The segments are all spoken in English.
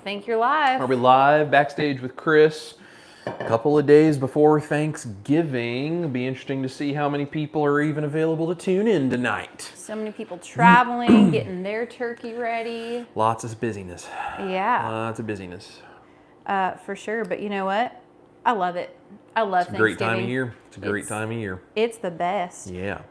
think you're live. Are we live? Backstage with Chris. A couple of days before Thanksgiving. It'll be interesting to see how many people are even available to tune in tonight. So many people traveling, getting their turkey ready. Lots of busyness. Yeah. Lots of busyness. For sure. But you know what? I love it. I love Thanksgiving. It's a great time of year. It's a great time of year. It's the best. Yeah.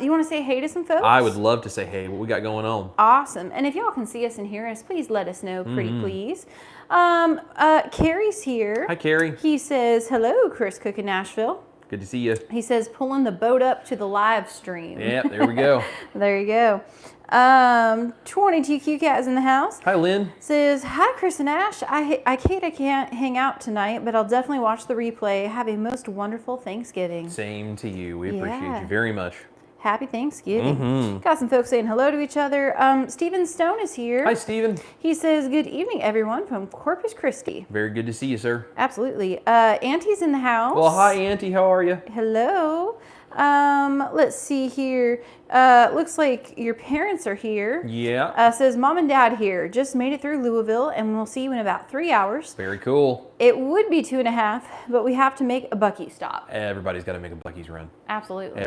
You want to say hey to some folks? I would love to say hey, what we got going on. Awesome. And if y'all can see us and hear us, please let us know, pretty please. Carrie's here. Hi, Carrie. He says, hello, Chris Cook in Nashville. Good to see you. He says, pulling the boat up to the live stream. Yeah, there we go. There you go. 22Q Cat is in the house. Hi, Lynn. Says, hi, Chris and Ash. I can't hang out tonight, but I'll definitely watch the replay. Have a most wonderful Thanksgiving. Same to you. We appreciate you very much. Happy Thanksgiving. Got some folks saying hello to each other. Stephen Stone is here. Hi, Stephen. He says, good evening, everyone, from Corpus Christi. Very good to see you, sir. Absolutely. Auntie's in the house. Well, hi, Auntie. How are you? Hello. Let's see here. Looks like your parents are here. Yeah. Says mom and dad here. Just made it through Louisville, and we'll see you in about 3 hours. Very cool. It would be 2.5, but we have to make a Bucky stop. Everybody's got to make a Buc-ee's run. Absolutely.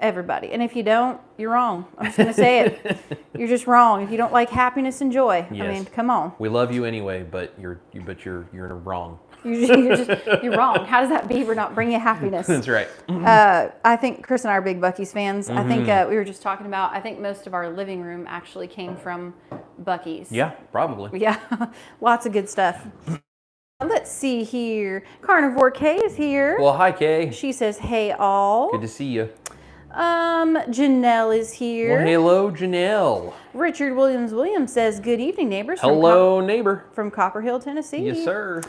Everybody. And if you don't, you're wrong. I'm just going to say it. You're just wrong. If you don't like happiness and joy, Yes. I mean, come on. We love you anyway, but you're wrong. You're wrong. How does that beaver not bring you happiness? That's right. I think Chris and I are big Buc-ee's fans. I think we were just talking about, I think most of our living room actually came from Buc-ee's. Yeah, probably. Yeah, lots of good stuff. Let's see here. Carnivore K is here. Well, hi, Kay. She says, hey, all. Good to see you. Janelle is here. Well, hello, Janelle. Richard Williams says, good evening, neighbors. Hello, neighbor. From Copper Hill, Tennessee. Yes, sir.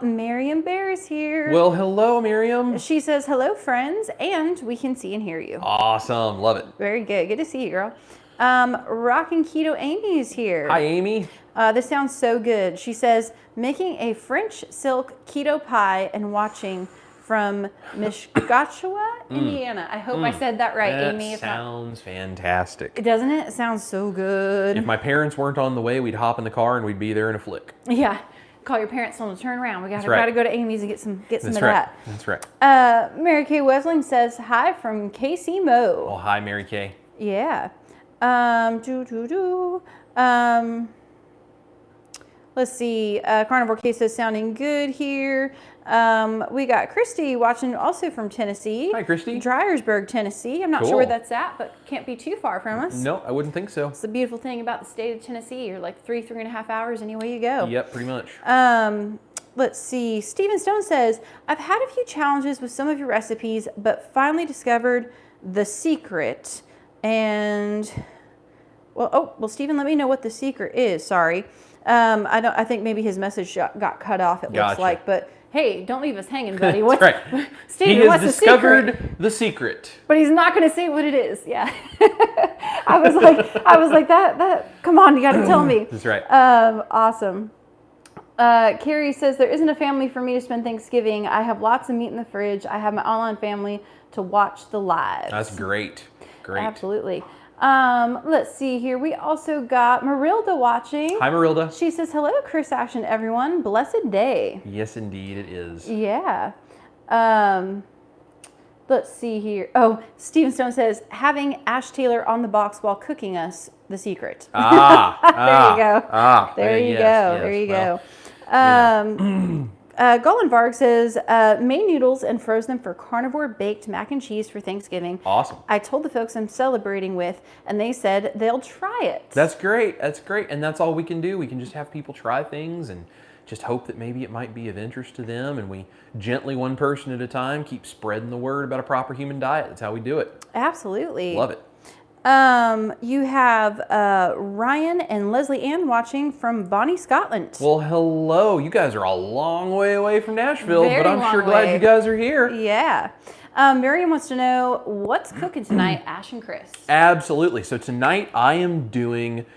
Miriam Bear is here. Well, hello, Miriam. She says, hello, friends, and we can see and hear you. Awesome. Love it. Very good. Good to see you, girl. Rockin' Keto Amy is here. Hi, Amy. This sounds so good. She says, making a French silk keto pie and watching from Mishkachua, Indiana. I hope I said that right, Amy. That sounds fantastic. Doesn't it? It sounds so good. If my parents weren't on the way, we'd hop in the car and we'd be there in a flick. Yeah. Call your parents, tell them to turn around. We gotta go to Amy's and get some of that. That's right. Mary Kay Wesling says, hi from KC Mo. Well, hi, Mary Kay. Yeah. Let's see. Carnivore K says sounding good here. We got Christy watching also from Tennessee. Hi, Christy. Dryersburg, Tennessee. I'm not sure where that's at, but can't be too far from us. No, I wouldn't think so. It's the beautiful thing about the state of Tennessee. You're like 3.5 hours any way you go. Yep, pretty much. Let's see. Stephen Stone says, I've had a few challenges with some of your recipes, but finally discovered the secret. And, well, Stephen, let me know what the secret is. Sorry. I think maybe his message got cut off, it looks like, but hey, don't leave us hanging, buddy. What's, right. Stephen, he has discovered the secret. But he's not going to say what it is. Yeah. I was like, that, come on, you got to tell me. That's right. Awesome. Carrie says, there isn't a family for me to spend Thanksgiving. I have lots of meat in the fridge. I have my online family to watch the lives. That's great. Great. Absolutely. Let's see here. We also got Marilda watching. Hi, Marilda. She says, hello, Chris, Ash, and everyone. Blessed day. Yes, indeed it is. Yeah. Let's see here. Oh, Stephen Stone says, having Ash Taylor on the box while cooking us the secret. There you go. There you go. Gollenvarg says, made noodles and froze them for Carnivore baked mac and cheese for Thanksgiving. Awesome. I told the folks I'm celebrating with, and they said they'll try it. That's great. That's great. And that's all we can do. We can just have people try things and just hope that maybe it might be of interest to them. And we gently, one person at a time, keep spreading the word about a proper human diet. That's how we do it. Absolutely. Love it. You have Ryan and Leslie Ann watching from Bonnie, Scotland. Well, hello. You guys are a long way away from Nashville, but I'm sure glad you guys are here. Yeah. Miriam wants to know, what's cooking tonight, Ash and Chris? Absolutely. So tonight I am doing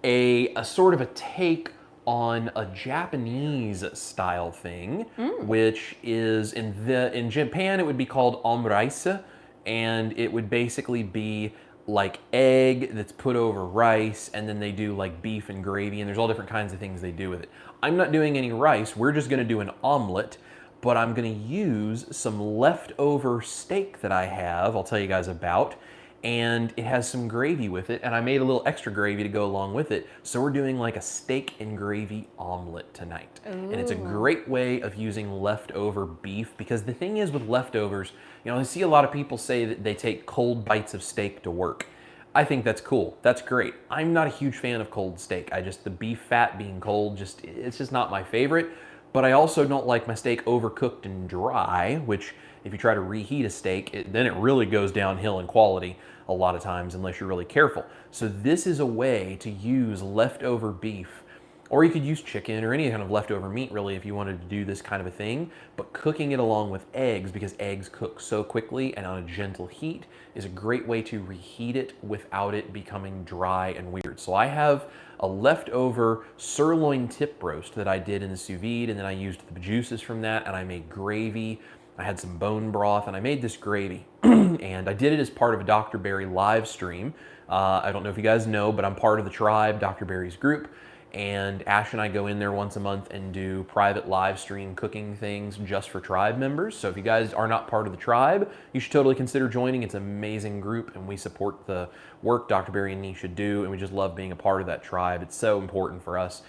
a sort of a take on a Japanese style thing, which is in Japan it would be called omelette, and it would basically be like egg that's put over rice, and then they do like beef and gravy, and there's all different kinds of things they do with it. I'm not doing any rice. We're just gonna do an omelet, but I'm gonna use some leftover steak that I have, I'll tell you guys about, and it has some gravy with it, and I made a little extra gravy to go along with it. So we're doing like a steak and gravy omelet tonight. Ooh. And it's a great way of using leftover beef, because the thing is with leftovers, you know, I see a lot of people say that they take cold bites of steak to work. I think that's cool. That's great. I'm not a huge fan of cold steak. The beef fat being cold, it's just not my favorite. But I also don't like my steak overcooked and dry, which if you try to reheat a steak, then it really goes downhill in quality a lot of times unless you're really careful. So this is a way to use leftover beef, or you could use chicken or any kind of leftover meat really if you wanted to do this kind of a thing, but cooking it along with eggs, because eggs cook so quickly and on a gentle heat, is a great way to reheat it without it becoming dry and weird. So I have a leftover sirloin tip roast that I did in the sous vide, and then I used the juices from that, and I made gravy. I had some bone broth, and I made this gravy. And I did it as part of a Dr. Berry live stream. I don't know if you guys know, but I'm part of the tribe, Dr. Berry's group. And Ash and I go in there once a month and do private live stream cooking things just for tribe members. So if you guys are not part of the tribe, you should totally consider joining. It's an amazing group, and we support the work Dr. Berry and Nisha do, and we just love being a part of that tribe. It's so important for us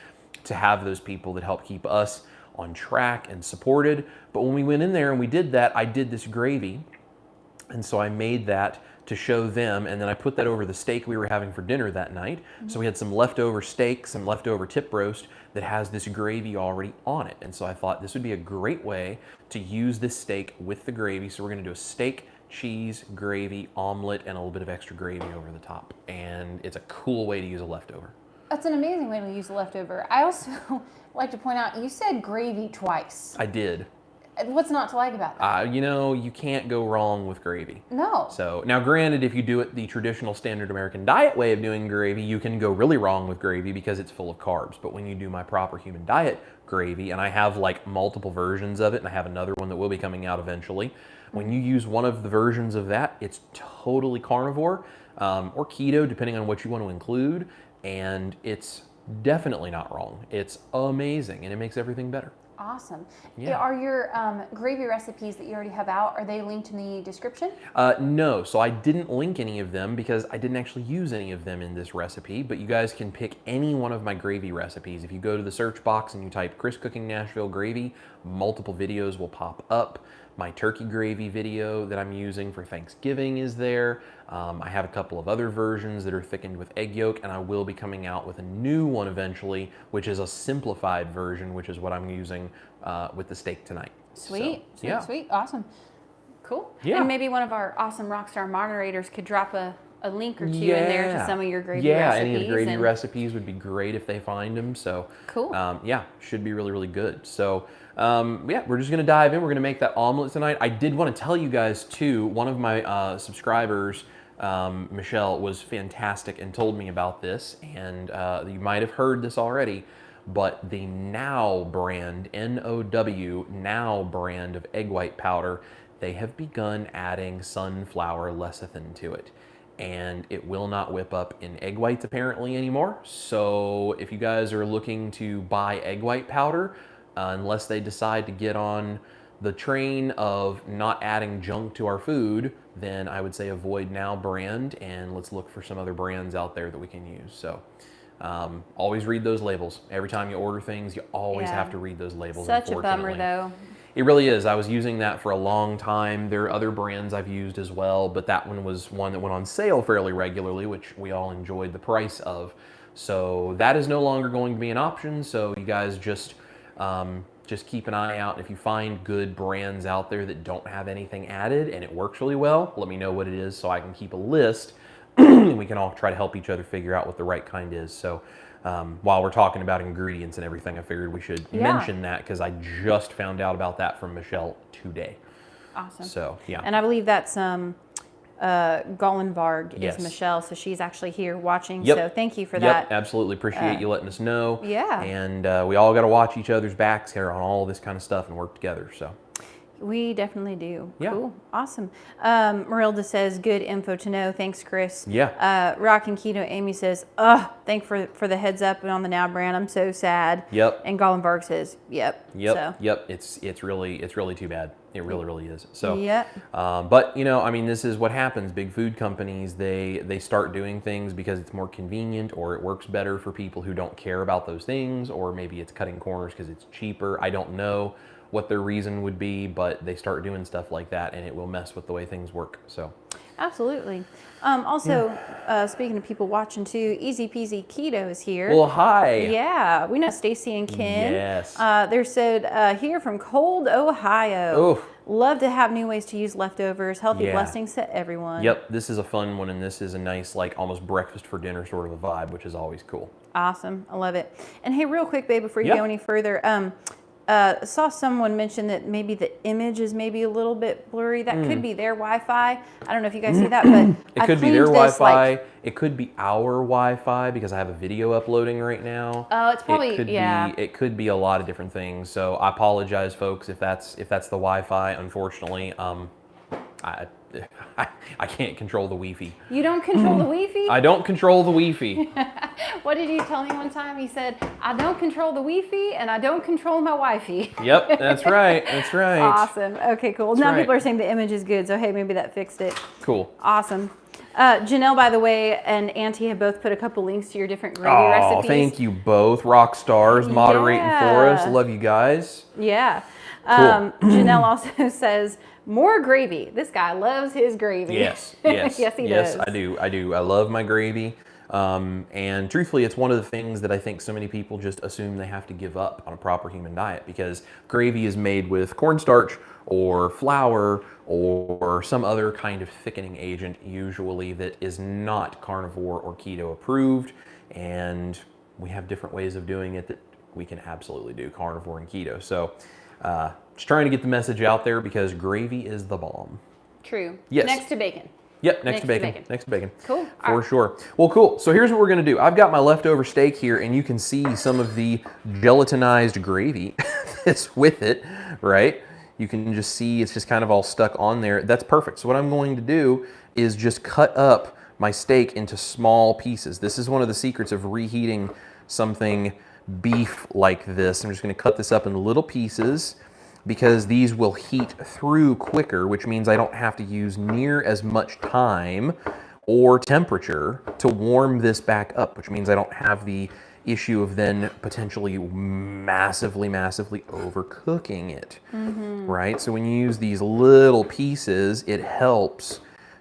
to have those people that help keep us on track and supported. But when we went in there and we did that, I did this gravy, and so I made that to show them, and then I put that over the steak we were having for dinner that night. Mm-hmm. So we had some leftover steak, some leftover tip roast that has this gravy already on it. And so I thought this would be a great way to use this steak with the gravy. So we're gonna do a steak, cheese, gravy, omelet, and a little bit of extra gravy over the top. And it's a cool way to use a leftover. That's an amazing way to use a leftover. I also like to point out, you said gravy twice. I did. What's not to like about that? You know, you can't go wrong with gravy. No. So, now granted, if you do it the traditional standard American diet way of doing gravy, you can go really wrong with gravy because it's full of carbs. But when you do my proper human diet gravy, and I have like multiple versions of it, and I have another one that will be coming out eventually, when you use one of the versions of that, it's totally carnivore or keto, depending on what you want to include, and it's definitely not wrong. It's amazing, and it makes everything better. Awesome. Yeah. Are your gravy recipes that you already have out, are they linked in the description? No, so I didn't link any of them because I didn't actually use any of them in this recipe, but you guys can pick any one of my gravy recipes. If you go to the search box and you type Chris Cooking Nashville gravy, multiple videos will pop up. My turkey gravy video that I'm using for Thanksgiving is there. I have a couple of other versions that are thickened with egg yolk, and I will be coming out with a new one eventually, which is a simplified version, which is what I'm using with the steak tonight. Sweet, So, yeah. sweet, awesome. Cool. Yeah. And maybe one of our awesome Rockstar moderators could drop a link or two in there to some of your gravy recipes. Yeah, any of the gravy recipes would be great if they find them. So cool. Yeah, should be really, really good. So yeah, we're just gonna dive in. We're gonna make that omelet tonight. I did want to tell you guys too, one of my subscribers, Michelle, was fantastic and told me about this, and you might have heard this already, but the Now brand, N-O-W, Now brand of egg white powder, they have begun adding sunflower lecithin to it. And it will not whip up in egg whites apparently anymore. So if you guys are looking to buy egg white powder, unless they decide to get on the train of not adding junk to our food, then I would say avoid Now brand and let's look for some other brands out there that we can use. So always read those labels. Every time you order things, you always have to read those labels. Such a bummer though. It really is. I was using that for a long time. There are other brands I've used as well, but that one was one that went on sale fairly regularly, which we all enjoyed the price of. So that is no longer going to be an option. So you guys just keep an eye out. If you find good brands out there that don't have anything added and it works really well, let me know what it is so I can keep a list and we can all try to help each other figure out what the right kind is. So while we're talking about ingredients and everything, I figured we should mention that because I just found out about that from Michelle today. Awesome. So, yeah. And I believe that's Gollenvarg is Michelle, so she's actually here watching. Yep. So thank you for that. Yep, absolutely. Appreciate you letting us know. Yeah. And we all got to watch each other's backs here on all this kind of stuff and work together. So. We definitely do. Yeah. Cool. Awesome. Marilda says, good info to know. Thanks, Chris. Yeah. Rockin' Keto Amy says, thank for the heads up on the Now brand. I'm so sad. Yep. And Gollum Varg says, yep. Yep. Yep. It's really too bad. It really is. So, Yep. But I mean, this is what happens. Big food companies, they start doing things because it's more convenient, or it works better for people who don't care about those things, or maybe it's cutting corners because it's cheaper. I don't know what their reason would be, but they start doing stuff like that, and it will mess with the way things work. So. Absolutely. Also, speaking of people watching too, Easy Peasy Keto is here. Well, hi. Yeah, we know Stacy and Ken. Yes. They're said here from cold Ohio. Oof. Love to have new ways to use leftovers. Healthy Yeah. blessings to everyone. Yep, this is a fun one, and this is a nice, like, almost breakfast for dinner sort of a vibe, which is always cool. Awesome. I love it. And hey, real quick, babe, before you Yep. go any further, saw someone mention that maybe the image is maybe a little bit blurry. That could be their Wi-Fi. I don't know if you guys see that, but It could be their Wi-Fi. It could be our Wi-Fi because I have a video uploading right now. Oh, it's probably It could be a lot of different things. So I apologize, folks, if that's the Wi-Fi. Unfortunately, I can't control the Wi-Fi. You don't control the Wi-Fi? I don't control the Wi-Fi. What did you tell me one time? He said, I don't control the Wi-Fi and I don't control my Wi-Fi. Yep, that's right. That's right. Awesome. Okay, cool. Now people are saying the image is good, so hey, maybe that fixed it. Cool. Awesome. Janelle, by the way, and Auntie have both put a couple links to your different gravy recipes. Oh, thank you both. Rock stars moderating for us. Love you guys. Yeah. Cool. Janelle also says, more gravy. This guy loves his gravy. Yes, yes. Yes, he does. Yes, I do. I love my gravy. And truthfully, it's one of the things that I think so many people just assume they have to give up on a proper human diet, because gravy is made with cornstarch or flour or some other kind of thickening agent, usually that is not carnivore or keto approved. And we have different ways of doing it that we can absolutely do carnivore and keto. So just trying to get the message out there, because gravy is the bomb. True. Yes. Next to bacon. Yep, next to bacon. Next to bacon. Cool. For sure. Well, cool. So here's what we're going to do. I've got my leftover steak here, and you can see some of the gelatinized gravy that's with it, right? You can just see it's just kind of all stuck on there. That's perfect. So what I'm going to do is just cut up my steak into small pieces. This is one of the secrets of reheating something beef like this. I'm just going to cut this up in little pieces, because these will heat through quicker, which means I don't have to use near as much time or temperature to warm this back up, which means I don't have the issue of then potentially massively overcooking it, right? So when you use these little pieces, it helps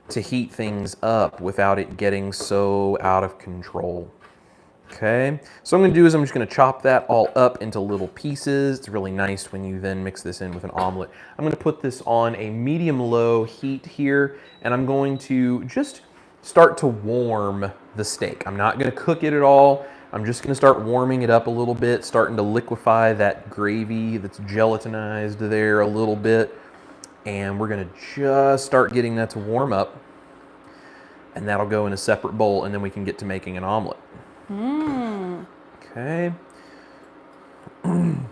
to heat things up without it getting so out of control. Okay, so what I'm going to do is I'm just going to chop that all up into little pieces. It's really nice when you then mix this in with an omelet. I'm going to put this on a medium-low heat here, and I'm going to just start to warm the steak. I'm not going to cook it at all. I'm just going to start warming it up a little bit, starting to liquefy that gravy that's gelatinized there a little bit. And we're going to just start getting that to warm up, and that'll go in a separate bowl, and then we can get to making an omelet. Okay. And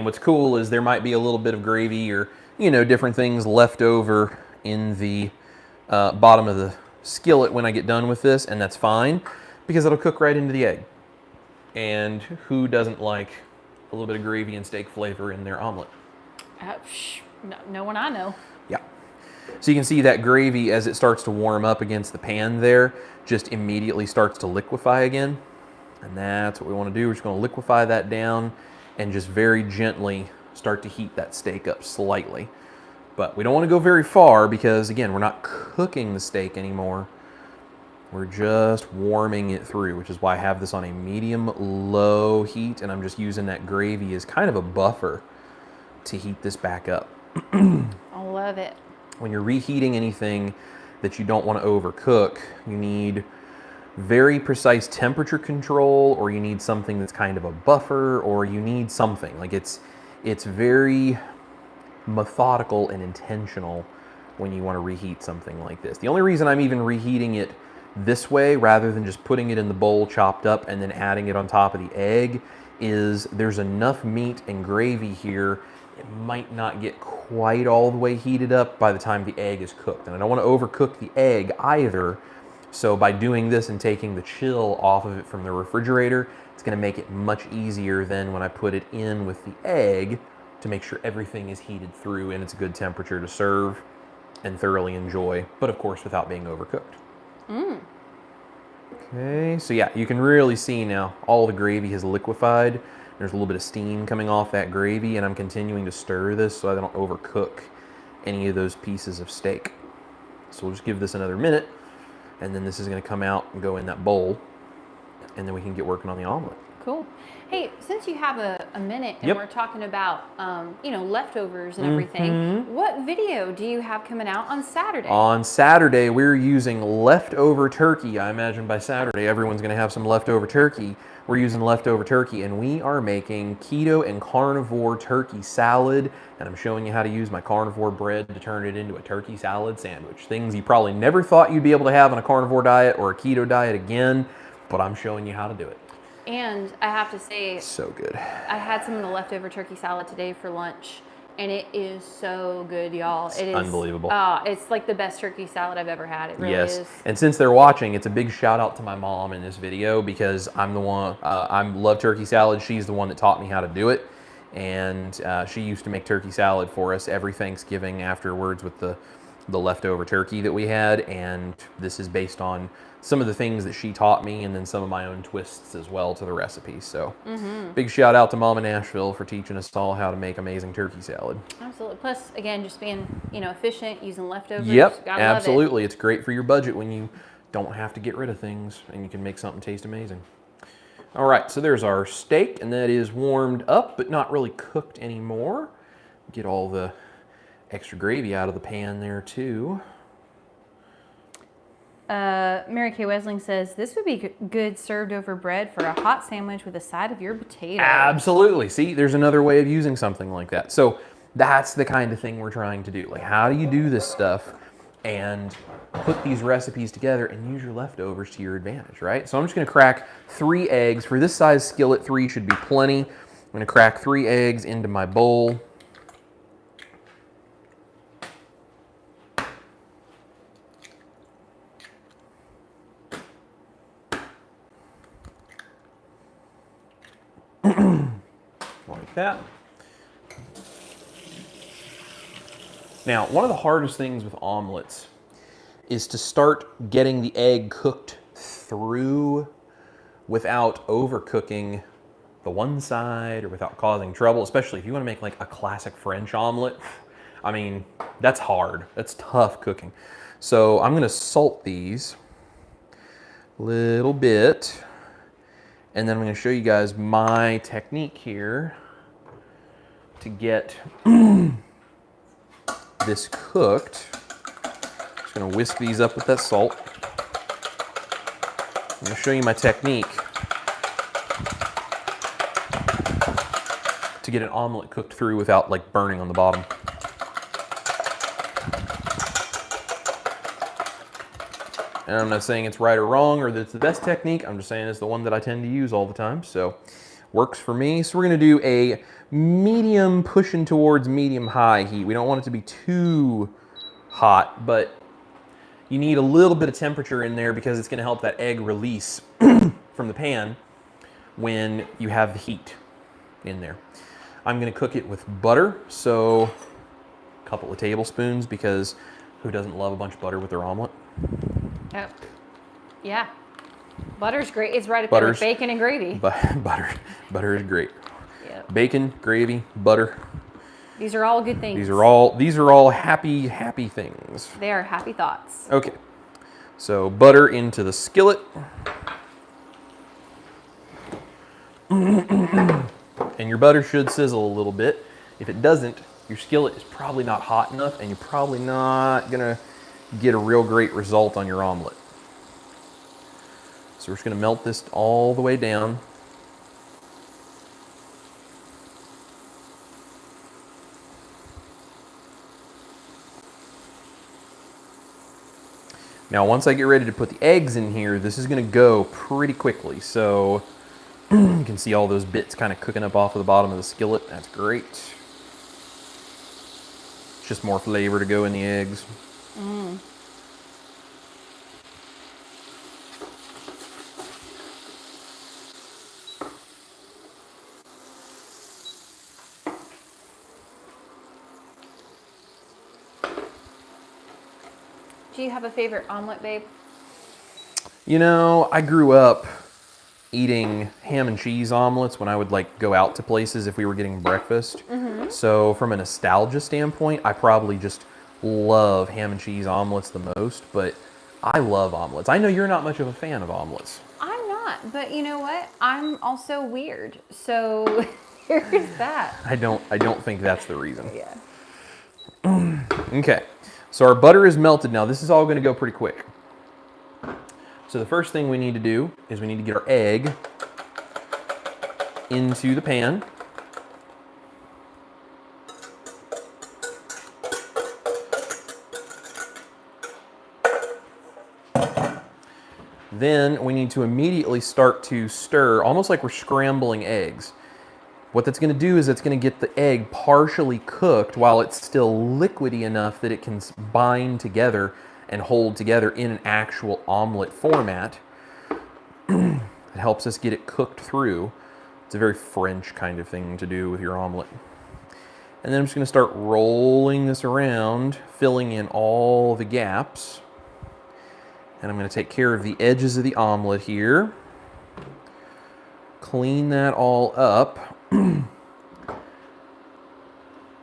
what's cool is there might be a little bit of gravy or, different things left over in the bottom of the skillet when I get done with this, and that's fine, because it'll cook right into the egg. And who doesn't like a little bit of gravy and steak flavor in their omelet? No one I know. Yeah. So you can see that gravy, as it starts to warm up against the pan there, just immediately starts to liquefy again. And that's what we want to do. We're just going to liquefy that down and just very gently start to heat that steak up slightly. But we don't want to go very far, because, again, we're not cooking the steak anymore. We're just warming it through, which is why I have this on a medium-low heat, and I'm just using that gravy as kind of a buffer to heat this back up. I love it. When you're reheating anything that you don't want to overcook, you need very precise temperature control, or you need something that's kind of a buffer, or you need something. Like it's very methodical and intentional when you want to reheat something like this. The only reason I'm even reheating it this way rather than just putting it in the bowl chopped up and then adding it on top of the egg is there's enough meat and gravy here it might not get quite all the way heated up by the time the egg is cooked. And I don't want to overcook the egg either. So by doing this and taking the chill off of it from the refrigerator, it's going to make it much easier than when I put it in with the egg to make sure everything is heated through and it's a good temperature to serve and thoroughly enjoy, but of course without being overcooked. Okay, so yeah, you can really see now all the gravy has liquefied. There's a little bit of steam coming off that gravy, and I'm continuing to stir this so I don't overcook any of those pieces of steak. So we'll just give this another minute, and then this is going to come out and go in that bowl, and then we can get working on the omelet. Cool. Hey, since you have a minute and Yep. we're talking about, leftovers and everything, what video do you have coming out on Saturday? On Saturday, we're using leftover turkey. I imagine by Saturday, everyone's going to have some leftover turkey. We're using leftover turkey, and we are making keto and carnivore turkey salad. And I'm showing you how to use my carnivore bread to turn it into a turkey salad sandwich. Things you probably never thought you'd be able to have on a carnivore diet or a keto diet again, but I'm showing you how to do it. And I have to say, So good. I had some of the leftover turkey salad today for lunch, and it is so good, y'all. It is unbelievable. It's like the best turkey salad I've ever had. It really Yes, is. and since they're watching, it's a big shout out to my mom in this video because I'm the one, I love turkey salad. She's the one that taught me how to do it. And she used to make turkey salad for us every Thanksgiving afterwards with the leftover turkey that we had. And this is based on some of the things that she taught me and then some of my own twists as well to the recipe. So big shout out to Mom in Nashville for teaching us all how to make amazing turkey salad. Absolutely. Plus, again, just being, efficient, using leftovers. Yep, Gotta love it. absolutely. It's great for your budget when you don't have to get rid of things and you can make something taste amazing. All right, so there's our steak, and that is warmed up, but not really cooked anymore. Get all the extra gravy out of the pan there too. Mary Kay Wesling says, this would be good served over bread for a hot sandwich with a side of your potatoes. Absolutely. See, there's another way of using something like that. So that's the kind of thing we're trying to do. Like, how do you do this stuff and put these recipes together and use your leftovers to your advantage, right? So I'm just going to crack 3 eggs. For this size skillet, 3 should be plenty. I'm going to crack 3 eggs into my bowl. Like that. Now, one of the hardest things with omelets is to start getting the egg cooked through without overcooking the one side or without causing trouble, especially if you want to make like a classic French omelet. I mean, that's hard. That's tough cooking. So I'm going to salt these a little bit. And then I'm going to show you guys my technique here to get this cooked. Just going to whisk these up with that salt. I'm going to show you my technique to get an omelet cooked through without like burning on the bottom. And I'm not saying it's right or wrong or that it's the best technique. I'm just saying it's the one that I tend to use all the time. So works for me. So we're going to do a medium pushing towards medium high heat. We don't want it to be too hot, but you need a little bit of temperature in there because it's going to help that egg release from the pan when you have the heat in there. I'm going to cook it with butter. So a couple of tablespoons because who doesn't love a bunch of butter with their omelet? Oh. Yeah. Butter's great. It's right up there with bacon and gravy. Butter is great. Yep. Bacon, gravy, butter. These are all good things. These are all happy things. They are happy thoughts. Okay. So butter into the skillet. And your butter should sizzle a little bit. If it doesn't, your skillet is probably not hot enough and you're probably not gonna get a real great result on your omelet. So we're just gonna melt this all the way down. Now, once I get ready to put the eggs in here, this is gonna go pretty quickly. So you can see all those bits kind of cooking up off of the bottom of the skillet. That's great. It's just more flavor to go in the eggs. Do you have a favorite omelet, babe? You know, I grew up eating ham and cheese omelets when I would like go out to places if we were getting breakfast. So from a nostalgia standpoint, I probably just love ham and cheese omelets the most, but I love omelets. I know you're not much of a fan of omelets. I'm not, but you know what? I'm also weird. So there's that. I don't think that's the reason. Yeah. Okay, so our butter is melted now. This is all gonna go pretty quick. So the first thing we need to do is we need to get our egg into the pan. Then we need to immediately start to stir, almost like we're scrambling eggs. What that's going to do is it's going to get the egg partially cooked while it's still liquidy enough that it can bind together and hold together in an actual omelet format. It helps us get it cooked through. It's a very French kind of thing to do with your omelet. And then I'm just going to start rolling this around, filling in all the gaps. And I'm going to take care of the edges of the omelet here. Clean that all up. Then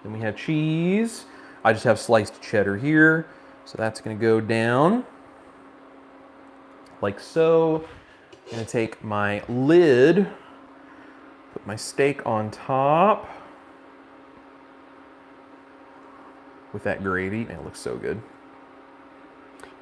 we have cheese. I just have sliced cheddar here. So that's going to go down like so. I'm going to take my lid, put my steak on top with that gravy. Man, it looks so good.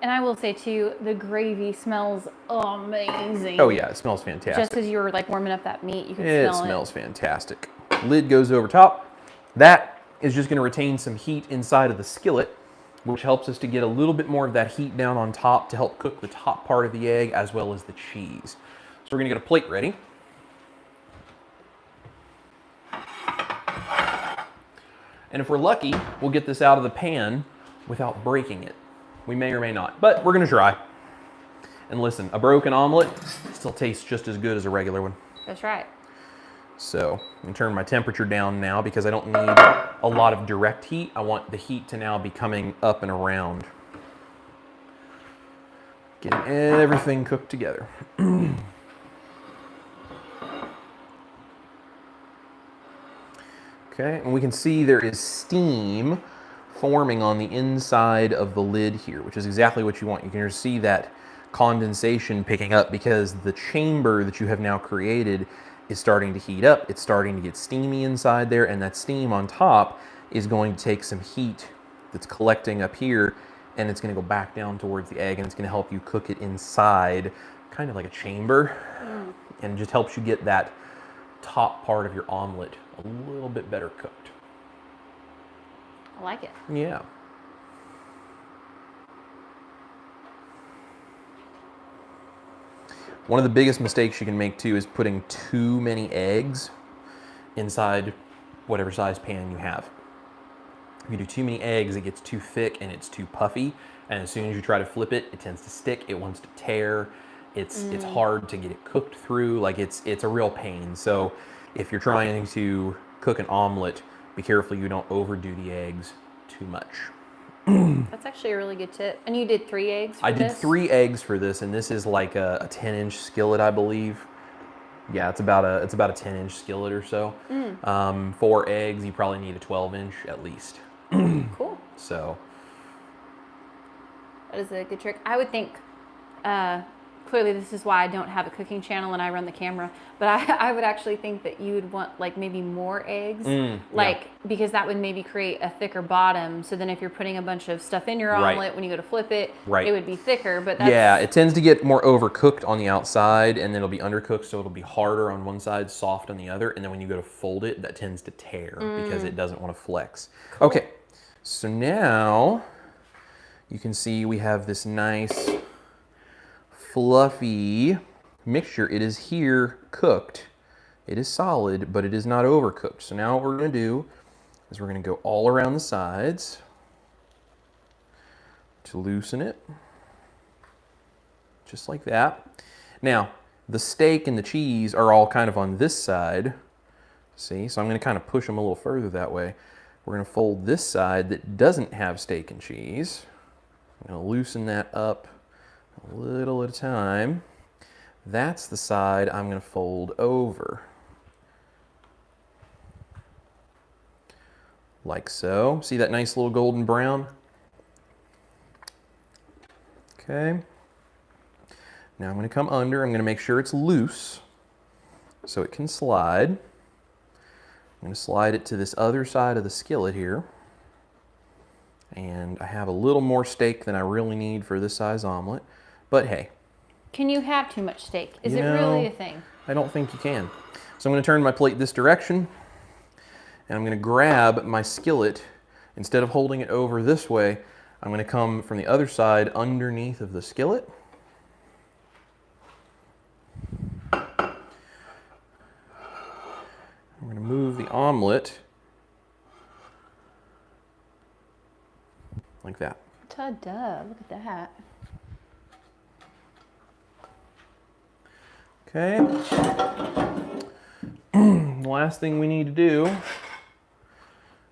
And I will say too, the gravy smells amazing. Oh yeah, it smells fantastic. Just as you were like warming up that meat, you can It smell smells fantastic. Lid goes over top. That is just going to retain some heat inside of the skillet, which helps us to get a little bit more of that heat down on top to help cook the top part of the egg as well as the cheese. So we're going to get a plate ready. And if we're lucky, we'll get this out of the pan without breaking it. We may or may not, but we're going to try. And listen, a broken omelet still tastes just as good as a regular one. That's right. So I'm going to turn my temperature down now because I don't need a lot of direct heat. I want the heat to now be coming up and around. Getting everything cooked together. Okay, and we can see there is steam forming on the inside of the lid here, which is exactly what you want. You can see that condensation picking up because the chamber that you have now created is starting to heat up. It's starting to get steamy inside there, and that steam on top is going to take some heat that's collecting up here, and it's going to go back down towards the egg, and it's going to help you cook it inside, kind of like a chamber, and it just helps you get that top part of your omelet a little bit better cooked. I like it. Yeah. One of the biggest mistakes you can make too is putting too many eggs inside whatever size pan you have. If you do too many eggs, it gets too thick and it's too puffy. And as soon as you try to flip it, it tends to stick. It wants to tear. It's hard to get it cooked through. Like it's a real pain. So if you're trying to cook an omelet, be careful you don't overdo the eggs too much. That's actually a really good tip. And you did 3 eggs for I this? did 3 eggs for this, and this is like a 10-inch skillet, I believe. Yeah, it's about a 10-inch skillet or so. 4 eggs, you probably need a 12-inch at least. Cool. So That is a good trick. I would think, clearly this is why I don't have a cooking channel and I run the camera, but I would actually think that you would want like maybe more eggs, because that would maybe create a thicker bottom. So then if you're putting a bunch of stuff in your omelet, when you go to flip it, it would be thicker. But that's, yeah, it tends to get more overcooked on the outside, and then it'll be undercooked, so it'll be harder on one side, soft on the other, and then when you go to fold it, that tends to tear because it doesn't want to flex. Cool. Okay, so now you can see we have this nice fluffy mixture. It is here cooked. It is solid, but it is not overcooked. So now what we're going to do is we're going to go all around the sides. to loosen it. Just like that. Now, the steak and the cheese are all kind of on this side. See, so I'm going to kind of push them a little further that way. We're going to fold this side that doesn't have steak and cheese. I'm going to loosen that up a little at a time. That's the side I'm going to fold over. Like so. See that nice little golden brown? Okay. Now I'm going to come under. I'm going to make sure it's loose so it can slide. I'm going to slide it to this other side of the skillet here. And I have a little more steak than I really need for this size omelet. But hey. Can you have too much steak? Is it really a thing? I don't think you can. So I'm going to turn my plate this direction. And I'm going to grab my skillet. Instead of holding it over this way, I'm going to come from the other side underneath of the skillet. I'm going to move the omelet like that. Ta-da, look at that. Okay. The last thing we need to do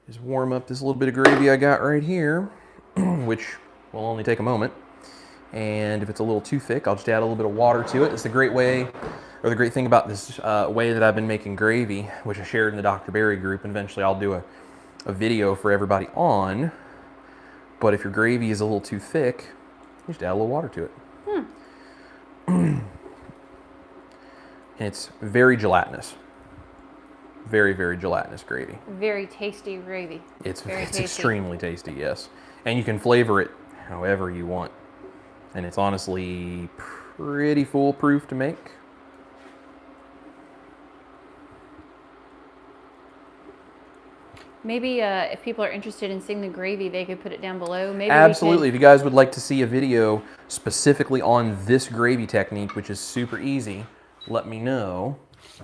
is warm up this little bit of gravy I got right here, which will only take a moment. And if it's a little too thick, I'll just add a little bit of water to it. It's the great way, or the great thing about this way that I've been making gravy, which I shared in the Dr. Berry group, and eventually I'll do a video for everybody on. But if your gravy is a little too thick, you just add a little water to it. And it's very gelatinous. Very, very gelatinous gravy. Very tasty gravy. It's tasty. extremely tasty, yes. And you can flavor it however you want. And it's honestly pretty foolproof to make. Maybe if people are interested in seeing the gravy, they could put it down below. Maybe Absolutely. If you guys would like to see a video specifically on this gravy technique, which is super easy, let me know.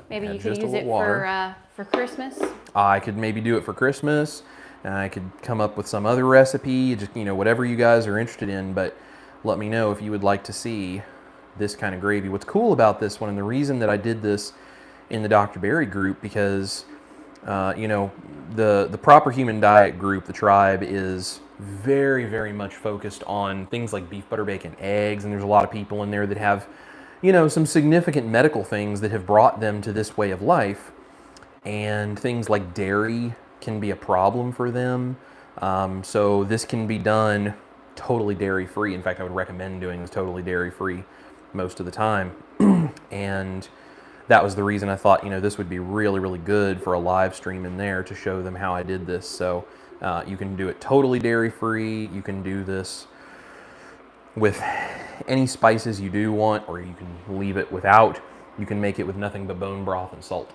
Maybe Add you could just a use it little water. for Christmas. I could maybe do it for Christmas. I could come up with some other recipe, just whatever you guys are interested in. But let me know if you would like to see this kind of gravy. What's cool about this one, and the reason that I did this in the Dr. Berry group, because the Proper Human Diet group, the tribe, is very, very much focused on things like beef, butter, bacon, eggs, and there's a lot of people in there that have some significant medical things that have brought them to this way of life, and things like dairy can be a problem for them. So this can be done totally dairy-free. In fact, I would recommend doing this totally dairy-free most of the time. And that was the reason I thought, this would be really, really good for a live stream in there to show them how I did this. So you can do it totally dairy-free. You can do this with any spices you do want, or you can leave it without. You can make it with nothing but bone broth and salt.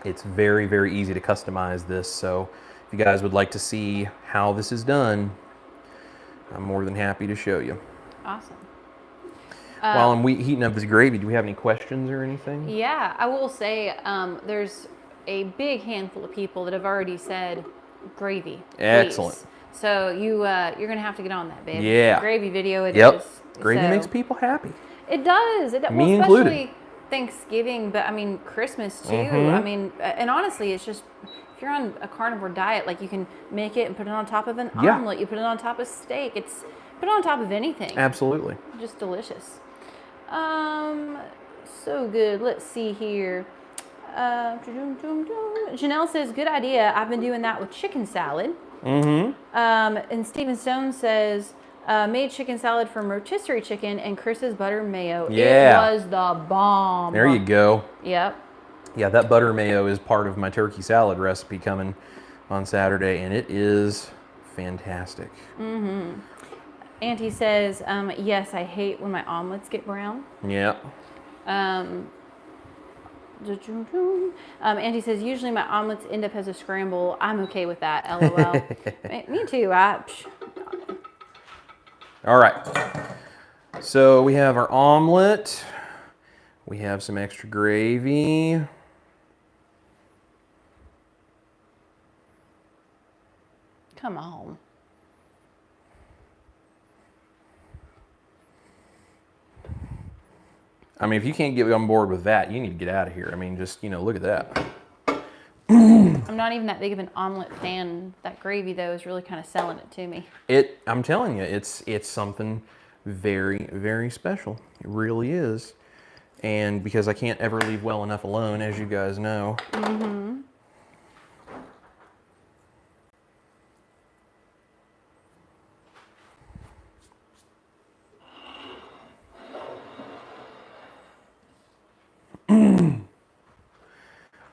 It's very, very easy to customize this. So if you guys would like to see how this is done, I'm more than happy to show you. Awesome. While I'm heating up this gravy, do we have any questions or anything? Yeah, I will say there's a big handful of people that have already said gravy. Excellent. Please. So you're gonna have to get on that, babe. Yeah. Gravy video it Yep. is. Gravy So, makes people happy. It does. It does. Me well, included. especially Thanksgiving, but I mean Christmas too. Mhm. I mean, and honestly, it's just if you're on a carnivore diet, like you can make it and put it on top of an Yeah. omelet. You put it on top of steak. It's put it on top of anything. Absolutely. Just delicious. So good. Let's see here. Janelle says, good idea. I've been doing that with chicken salad. And Stephen Stone says, made chicken salad from rotisserie chicken and Chris's butter mayo. Yeah. It was the bomb. There you go. Yep. Yeah, that butter mayo is part of my turkey salad recipe coming on Saturday, and it is fantastic. Auntie says, yes, I hate when my omelets get brown. Yeah. Auntie says, usually my omelets end up as a scramble. I'm okay with that, LOL. Me too. All right. So we have our omelet. We have some extra gravy. Come on. I mean, if you can't get on board with that, you need to get out of here. I mean, just, look at that. I'm not even that big of an omelet fan. That gravy, though, is really kind of selling it to me. I'm telling you, it's something very, very special. It really is. And because I can't ever leave well enough alone, as you guys know. Mm-hmm.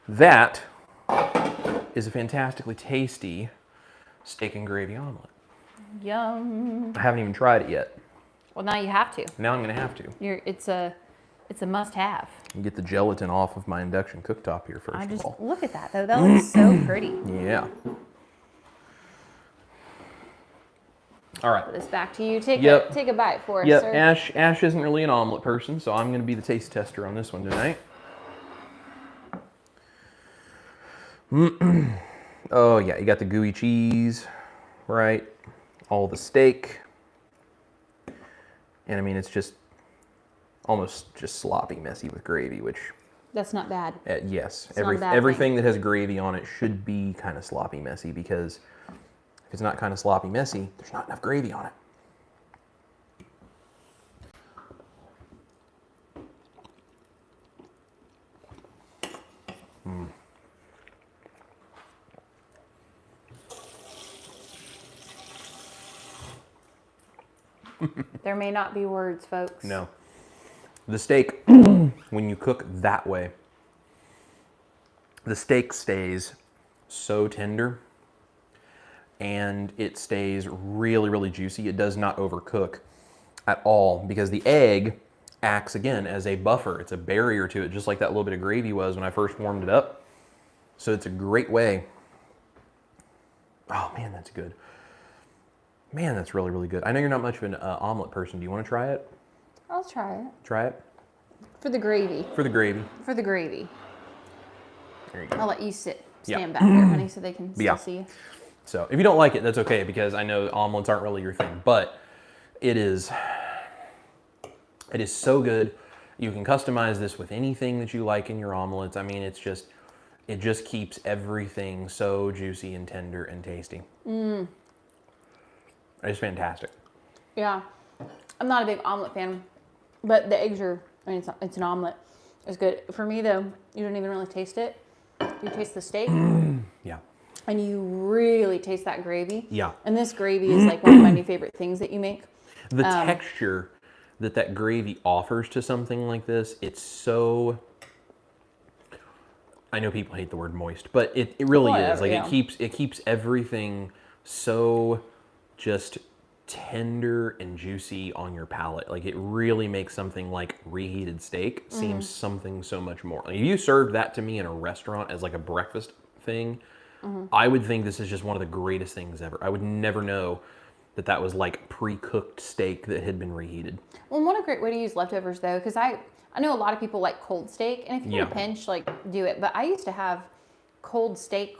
That is a fantastically tasty steak and gravy omelet. Yum. I haven't even tried it yet. Well, now you have to. Now I'm gonna have to. It's a must-have. Get the gelatin off of my induction cooktop here first I just of all. look at that though. That looks so pretty. Yeah. All right. Put this back to you. Take Yep. a bite for us, Yep. sir. Ash isn't really an omelet person, so I'm gonna be the taste tester on this one tonight. Oh yeah, you got the gooey cheese, right? All the steak. And I mean, it's just almost just sloppy messy with gravy, which That's not bad. yes, It's not a bad everything that has gravy on it should be kind of sloppy messy, because if it's not kind of sloppy messy, there's not enough gravy on it. There may not be words, folks. No. The steak, when you cook that way, the steak stays so tender and it stays really, really juicy. It does not overcook at all, because the egg acts again as a buffer. It's a barrier to it, just like that little bit of gravy was when I first warmed it up. So it's a great way. Oh man, that's good. Man, that's really, really good. I know you're not much of an omelet person. Do you want to try it? I'll try it. Try it? For the gravy. For the gravy. For the gravy. There you go. I'll let you stand back there, honey, so they can still Yeah. see you. So if you don't like it, that's okay, because I know omelets aren't really your thing, but it is so good. You can customize this with anything that you like in your omelets. I mean, it just keeps everything so juicy and tender and tasty. It's fantastic. Yeah. I'm not a big omelet fan, but the eggs are, I mean, it's an omelet. It's good. For me, though, you don't even really taste it. You taste the steak. Yeah. And you really taste that gravy. Yeah. And this gravy is like one of my new favorite things that you make. The texture that gravy offers to something like this, it's so... I know people hate the word moist, but it really Whatever, is. Like yeah. it keeps everything so just tender and juicy on your palate. Like it really makes something like reheated steak seem something so much more. Like if you served that to me in a restaurant as like a breakfast thing, I would think this is just one of the greatest things ever. I would never know that was like pre-cooked steak that had been reheated. Well, what a great way to use leftovers, though, because I know a lot of people like cold steak, and if you're in a pinch, like, do it. But I used to have cold steak,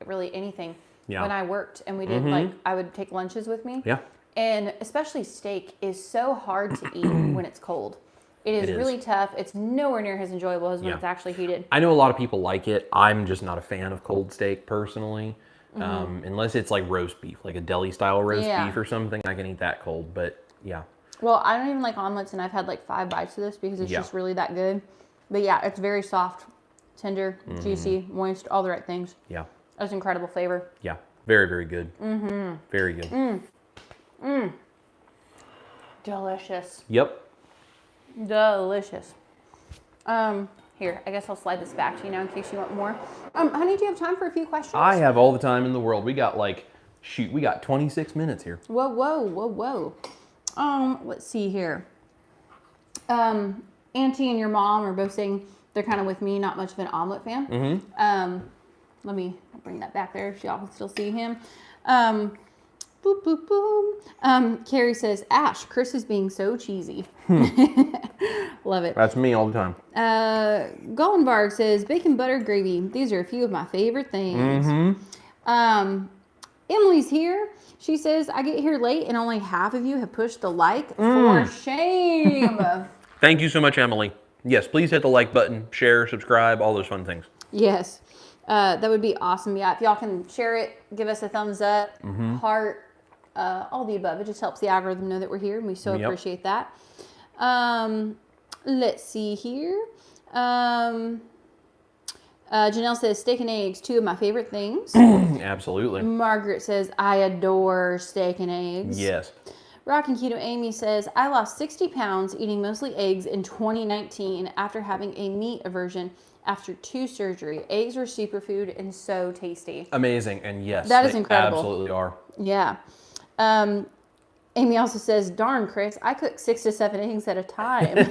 really anything when I worked, and we did, like, I would take lunches with me. Yeah. And especially steak is so hard to eat when it's cold. It is really tough. It's nowhere near as enjoyable as when it's actually heated. I know a lot of people like it. I'm just not a fan of cold steak personally. Unless it's like roast beef, like a deli style roast beef or something, I can eat that cold, but yeah. Well, I don't even like omelets, and I've had like 5 bites of this because it's just really that good. But yeah, it's very soft, tender, juicy, moist, all the right things. Yeah. That's incredible flavor. Yeah. Very, very good. Very good. Delicious. Yep. Delicious. Here, I guess I'll slide this back to you now in case you want more. Honey, do you have time for a few questions? I have all the time in the world. We got we got 26 minutes here. Whoa, whoa, whoa, whoa. Let's see here. Auntie and your mom are both saying they're kind of with me, not much of an omelet fan. Let me bring that back there so y'all can still see him. Boop, boop, boom. Carrie says, Ash, Chris is being so cheesy. Love it. That's me all the time. Goldenbarg says, bacon butter gravy. These are a few of my favorite things. Emily's here. She says, I get here late and only half of you have pushed the like. For shame. Thank you so much, Emily. Yes, please hit the like button, share, subscribe, all those fun things. Yes. That would be awesome. Yeah, if y'all can share it, give us a thumbs up, heart, all the above. It just helps the algorithm know that we're here, and we so appreciate that. Let's see here. Janelle says, steak and eggs, 2 of my favorite things. Absolutely. Margaret says, I adore steak and eggs. Yes. Rockin' Keto Amy says, I lost 60 pounds eating mostly eggs in 2019 after having a meat aversion after 2 surgery. Eggs are superfood and so tasty. Amazing. And yes, that is they incredible. Absolutely are. Yeah. Amy also says, darn, Chris, I cook 6 to 7 eggs at a time.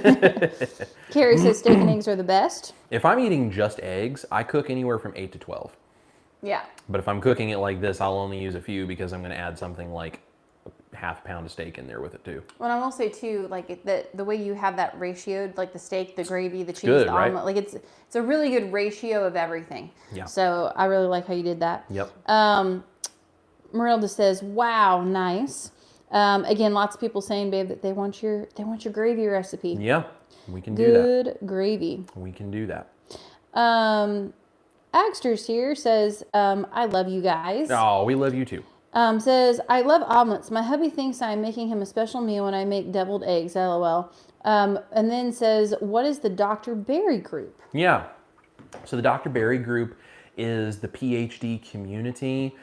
Carrie says steak and eggs are the best. If I'm eating just eggs, I cook anywhere from 8 to 12. Yeah. But if I'm cooking it like this, I'll only use a few because I'm going to add something like half a pound of steak in there with it too. Well, I will say too, like the way you have that ratioed, like the steak, the gravy, the cheese, good, the right? omelet, like it's a really good ratio of everything. Yeah. So I really like how you did that. Yep. Marilda says, "Wow, nice." Again, lots of people saying, babe, that they want your gravy recipe. Yeah, we can do that. Good gravy. We can do that. Agsters here says, I love you guys. Oh, we love you too. Says, I love omelets. My hubby thinks I'm making him a special meal when I make deviled eggs, lol. And then says, what is the Dr. Berry group? Yeah. So the Dr. Berry group is the PhD community.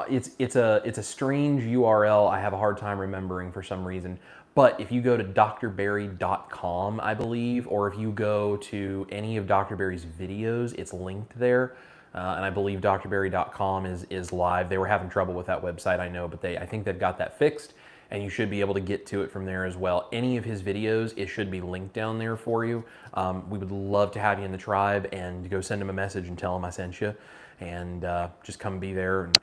It's a strange URL. I have a hard time remembering for some reason. But if you go to drberry.com, I believe, or if you go to any of Dr. Berry's videos, it's linked there. And I believe drberry.com is live. They were having trouble with that website, I know, but I think they've got that fixed, and you should be able to get to it from there as well. Any of his videos, it should be linked down there for you. We would love to have you in the tribe, and go send him a message and tell him I sent you, and just come be there and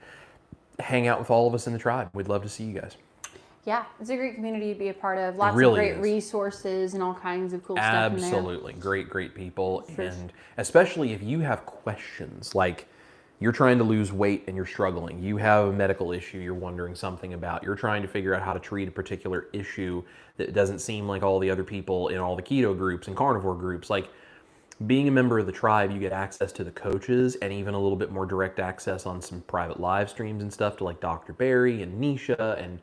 hang out with all of us in the tribe. We'd love to see you guys. Yeah, it's a great community to be a part of. Lots really of great resources and all kinds of cool stuff in there. Absolutely. Great people. And especially if you have questions, like you're trying to lose weight and you're struggling, you have a medical issue you're wondering something about, you're trying to figure out how to treat a particular issue that doesn't seem like all the other people in all the keto groups and carnivore groups. Like, being a member of the tribe, you get access to the coaches and even a little bit more direct access on some private live streams and stuff to like Dr. Berry and Nisha, and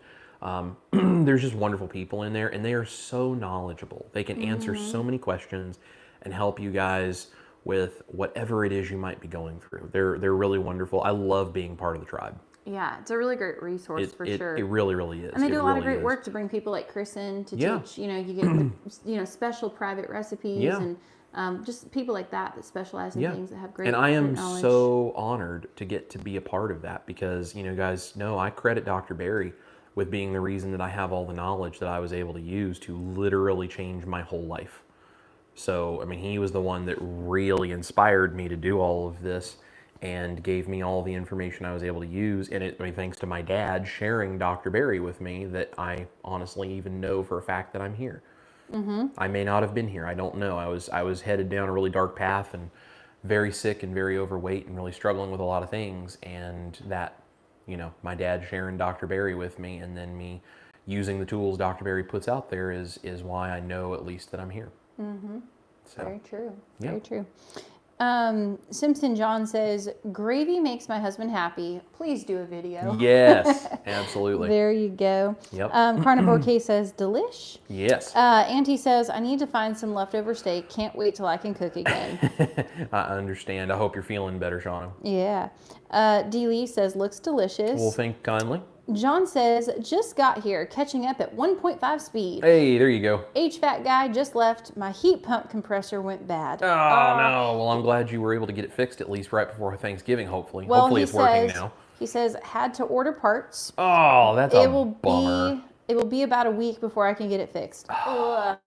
there's just wonderful people in there, and they are so knowledgeable. They can answer so many questions and help you guys with whatever it is you might be going through. They're really wonderful. I love being part of the tribe. Yeah, it's a really great resource for sure. It really is. And they do a lot of great work to bring people like Chris in to teach. You know, you get special private recipes and just people like that specialize in things that have great knowledge. And I am so honored to get to be a part of that because, you know, guys know I credit Dr. Berry with being the reason that I have all the knowledge that I was able to use to literally change my whole life. So, I mean, he was the one that really inspired me to do all of this and gave me all the information I was able to use. And thanks to my dad sharing Dr. Berry with me, that I honestly even know for a fact that I'm here. I may not have been here. I don't know. I was headed down a really dark path and very sick and very overweight and really struggling with a lot of things. And that, you know, my dad sharing Dr. Berry with me and then me using the tools Dr. Berry puts out there is why I know at least that I'm here. So, very true. Yeah. Very true. Simpson John says, gravy makes my husband happy. Please do a video. Yes, absolutely. There you go. Yep. Carnivore K says, delish. Yes. Auntie says, I need to find some leftover steak. Can't wait till I can cook again. I understand. I hope you're feeling better, Shauna. Yeah. D. Lee says, looks delicious. Well, thank you kindly. John says, just got here, catching up at 1.5 speed. Hey, there you go. HVAC guy just left. My heat pump compressor went bad. Oh, no. Well, I'm glad you were able to get it fixed at least right before Thanksgiving, hopefully. Well, hopefully it's working now. He says, had to order parts. Oh, that's a bummer. It will be about a week before I can get it fixed. Ugh.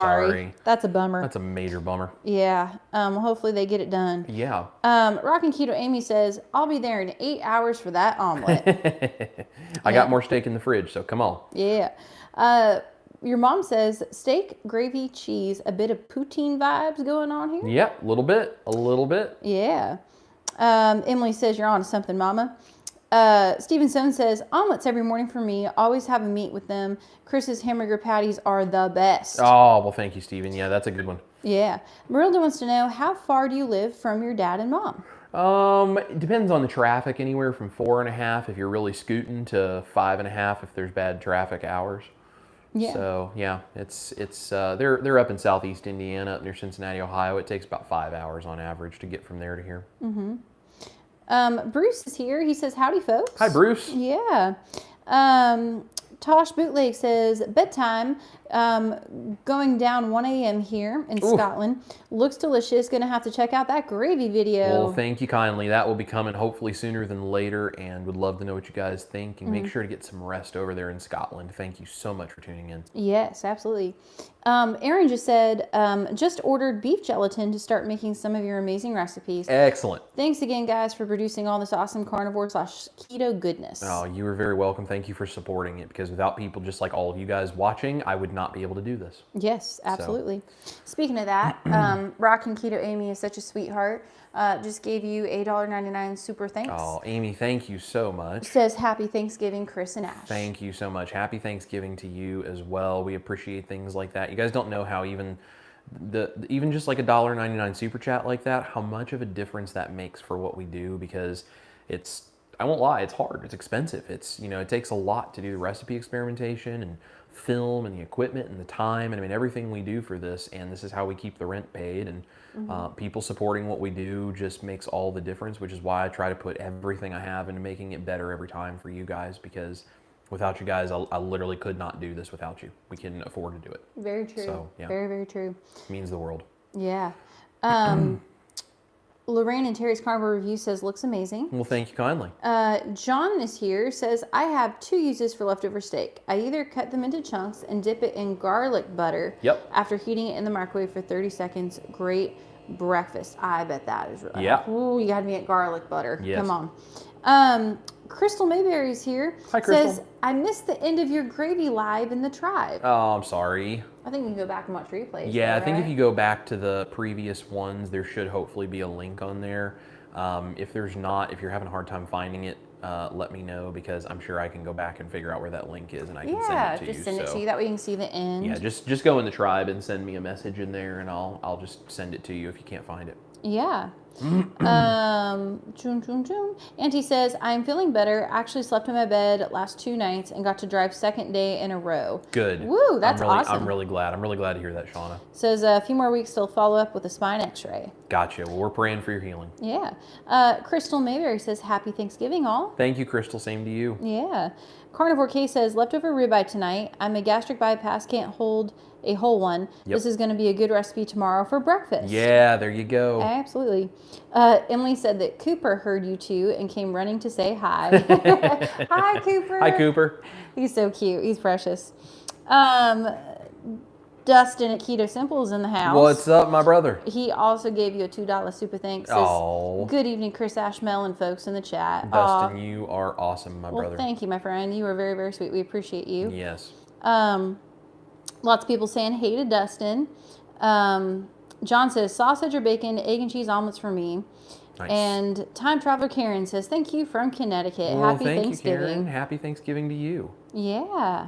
Sorry. That's a bummer. That's a major bummer. Yeah. Hopefully they get it done. Yeah. Rockin' Keto Amy says, I'll be there in 8 hours for that omelet. I got more steak in the fridge, so come on. Yeah. Your mom says, steak, gravy, cheese, a bit of poutine vibes going on here? Yeah, a little bit. Yeah. Emily says, you're on to something, mama. Steven Stone says, omelets every morning for me. Always have a meat with them. Chris's hamburger patties are the best. Oh, well, thank you, Steven. Yeah, that's a good one. Yeah. Marilda wants to know, how far do you live from your dad and mom? It depends on the traffic. Anywhere from 4.5 if you're really scooting to 5.5 if there's bad traffic hours. Yeah. So yeah, it's they're up in southeast Indiana, up near Cincinnati, Ohio. It takes about 5 hours on average to get from there to here. Bruce is here. He says, howdy, folks. Hi, Bruce. Yeah. Tosh Bootleg says, bedtime, going down 1 a.m. here in Scotland. Looks delicious. Going to have to check out that gravy video. Well, thank you kindly. That will be coming hopefully sooner than later, and would love to know what you guys think, and make sure to get some rest over there in Scotland. Thank you so much for tuning in. Yes, absolutely. Aaron just said, just ordered beef gelatin to start making some of your amazing recipes. Excellent. Thanks again, guys, for producing all this awesome carnivore/keto goodness. Oh, you are very welcome. Thank you for supporting it, because without people just like all of you guys watching, I would not be able to do this. Yes, absolutely. Speaking of that, Rockin' Keto Amy is such a sweetheart. Just gave you a $1.99 super thanks. Oh, Amy, thank you so much. Says happy Thanksgiving, Chris and Ash. Thank you so much. Happy Thanksgiving to you as well. We appreciate things like that. You guys don't know how even just like a $1.99 super chat like that, how much of a difference that makes for what we do, because I won't lie, it's hard. It's expensive. It takes a lot to do the recipe experimentation and film and the equipment and the time, and I mean everything we do for this, and this is how we keep the rent paid, and people supporting what we do just makes all the difference, which is why I try to put everything I have into making it better every time for you guys, because without you guys, I literally could not do this without you. We can afford to do it. Very true. So, yeah. Very, very true. It means the world. Yeah. Lorraine and Terry's Carnivore Review says, looks amazing. Well, thank you kindly. John is here, says, I have 2 uses for leftover steak. I either cut them into chunks and dip it in garlic butter. Yep. After heating it in the microwave for 30 seconds. Great breakfast. I bet that is really. Yeah. Ooh, you had me at garlic butter. Yes. Come on. Crystal Mayberry is here. Hi, Crystal. Says, I missed the end of your gravy live in the tribe. Oh, I'm sorry. I think you can go back and watch replays. Yeah, though, I think right? if you go back to the previous ones, there should hopefully be a link on there. If there's not, if you're having a hard time finding it, let me know, because I'm sure I can go back and figure out where that link is, and I can send it to you. Yeah, just send it to you. That way you can see the end. Yeah, just go in the tribe and send me a message in there, and I'll just send it to you if you can't find it. Yeah. Auntie says, I'm feeling better. Actually slept in my bed last 2 nights and got to drive second day in a row. Good. Woo, that's awesome. I'm really glad. I'm really glad to hear that, Shauna. Says a few more weeks till follow up with a spine x-ray. Gotcha. Well, we're praying for your healing. Yeah. Crystal Mayberry says, happy Thanksgiving all. Thank you, Crystal. Same to you. Yeah. Carnivore K says, leftover ribeye tonight. I'm a gastric bypass, can't hold a whole one. Yep. This is going to be a good recipe tomorrow for breakfast. Yeah, there you go. Absolutely. Emily said that Cooper heard you two and came running to say hi. Hi, Cooper. Hi, Cooper. He's so cute. He's precious. Dustin at Keto Simple is in the house. What's up, my brother? He also gave you a $2 super thanks. Says, Oh. good evening, Chris Ashmel and folks in the chat. Dustin, you are awesome, my brother. Thank you, my friend. You are very, very sweet. We appreciate you. Yes. Lots of people saying hey to Dustin. John says sausage or bacon, egg and cheese omelets for me. Nice. And Time Traveler Karen says thank you from Connecticut. Well, Happy thank Thanksgiving. you, Karen. Happy Thanksgiving to you. Yeah,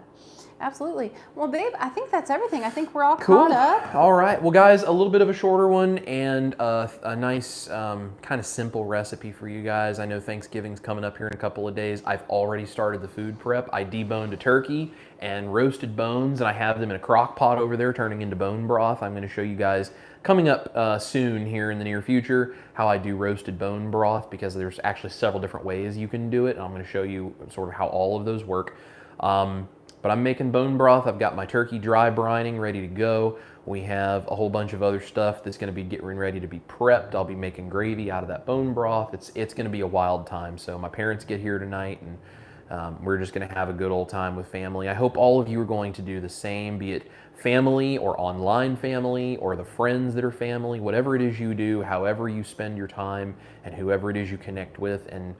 absolutely. Well, babe, I think that's everything. I think we're all caught up. All right. Well, guys, a little bit of a shorter one and a nice kind of simple recipe for you guys. I know Thanksgiving's coming up here in a couple of days. I've already started the food prep. I deboned a turkey and roasted bones, and I have them in a crock pot over there turning into bone broth. I'm going to show you guys coming up soon here in the near future how I do roasted bone broth, because there's actually several different ways you can do it, and I'm going to show you sort of how all of those work. But I'm making bone broth. I've got my turkey dry brining ready to go. We have a whole bunch of other stuff that's going to be getting ready to be prepped. I'll be making gravy out of that bone broth. It's going to be a wild time. So my parents get here tonight, and we're just going to have a good old time with family. I hope all of you are going to do the same, be it family or online family or the friends that are family, whatever it is you do, however you spend your time and whoever it is you connect with, and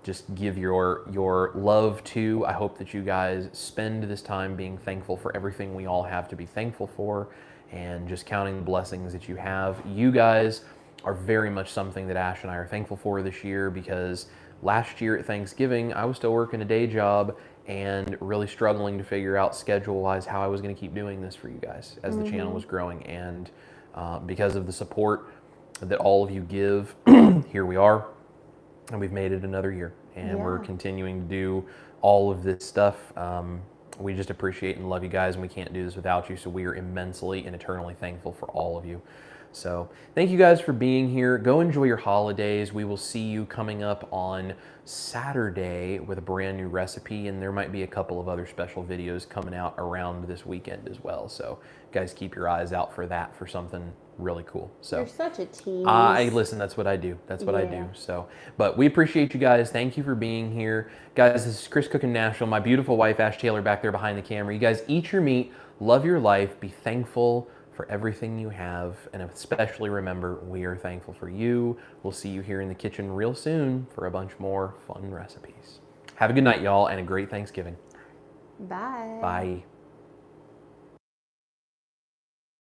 just give your love to. I hope that you guys spend this time being thankful for everything we all have to be thankful for, and just counting the blessings that you have. You guys are very much something that Ash and I are thankful for this year, because last year at Thanksgiving, I was still working a day job and really struggling to figure out schedule-wise how I was going to keep doing this for you guys as the channel was growing. And because of the support that all of you give, here we are, and we've made it another year, and we're continuing to do all of this stuff. We just appreciate and love you guys, and we can't do this without you, so we are immensely and eternally thankful for all of you. So thank you guys for being here. Go enjoy your holidays. We will see you coming up on Saturday with a brand new recipe, and there might be a couple of other special videos coming out around this weekend as well. So guys, keep your eyes out for that, for something really cool. So You're such a tease. listen, that's what I do. That's what I do. So, but we appreciate you guys. Thank you for being here. Guys, this is Chris Cooking Nashville. My beautiful wife, Ash Taylor, back there behind the camera. You guys eat your meat, love your life, be thankful for everything you have, and especially remember, we are thankful for you. We'll see you here in the kitchen real soon for a bunch more fun recipes. Have a good night, y'all, and a great Thanksgiving. Bye. Bye.